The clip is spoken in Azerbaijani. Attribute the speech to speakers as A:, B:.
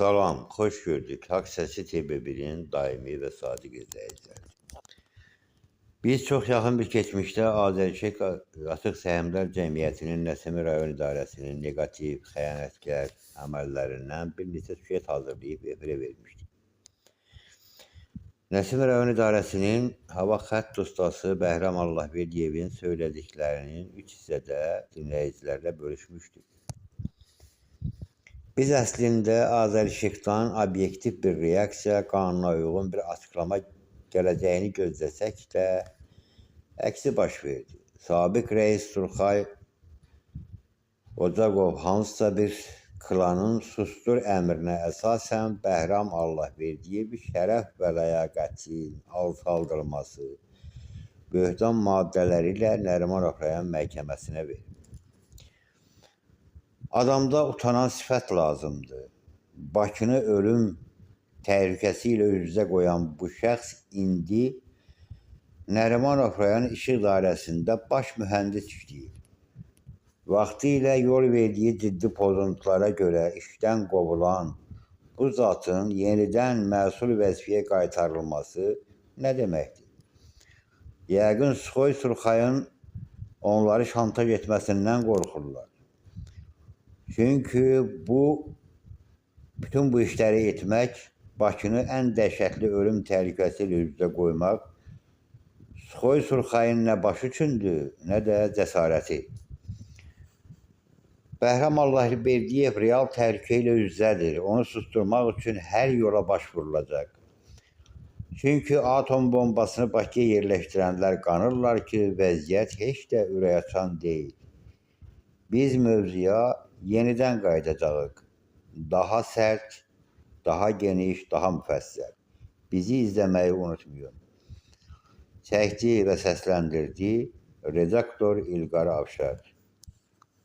A: Salam, xoş gördük. Haqq Səsi TV1-in daimi və sadiq izləyiciləri. Biz çox yaxın bir keçmişdə Azərkeş Atıq Səhmdar Cəmiyyətinin Nəsimi rayon idarəsinin negativ, xəyanətkar əməllərindən bir neçə süjet hazırlayıb efirə vermişdik. Nəsimi rayon idarəsinin hava xətt ustası Bəhram Allahverdiyevin söylədiklərinin 3 hissədə dinləyicilərlə bölüşmüşdük. Biz əslində Azərkeşdən obyektiv bir reaksiya, qanuna uyğun bir açıqlama gələcəyini gözləsək də, əksi baş verdi. Sabiq rəis Turxay Ocaqov hansısa bir klanın sustur əmrinə əsasən Bəhram Allahverdiyev şərəf və ləyaqətin alçaldılması, böhtan maddələri ilə Nərimanov rayon məhkəməsinə verir. Adamda utanan sifət lazımdır. Bakını ölüm təhlükəsi ilə üz-üzə qoyan bu şəxs indi Nərimanov rayon İşıq Dairəsində baş mühəndis işləyir. Vaxtilə yol verdiyi ciddi pozuntulara görə işdən qovulan bu zatın yenidən məsul vəzifəyə qaytarılması nə deməkdir? Yəqin Suxoy Turxayın onları şantaj etməsindən qorxurlar. Çünki bütün bu işləri etmək, Bakını ən dəhşətli ölüm təhlükəsi ilə üz-üzə qoymaq Suxoy Turxayın nə başı üçündür, nə də cəsarəti. Bəhram Allahverdiyev real təhlükə ilə üz-üzədir. Onu susturmaq üçün hər yola başvurulacaq. Çünki atom bombasını Bakıya yerləşdirənlər qanırlar ki, vəziyyət heç də ürəkaçan deyil. Biz mövzuya yenidən qayıdacağıq. Daha sərt, daha geniş, daha müfəssəl. Bizi izləməyi unutmayın. Çəkdi və səsləndirdi redaktor İlqar Avşar.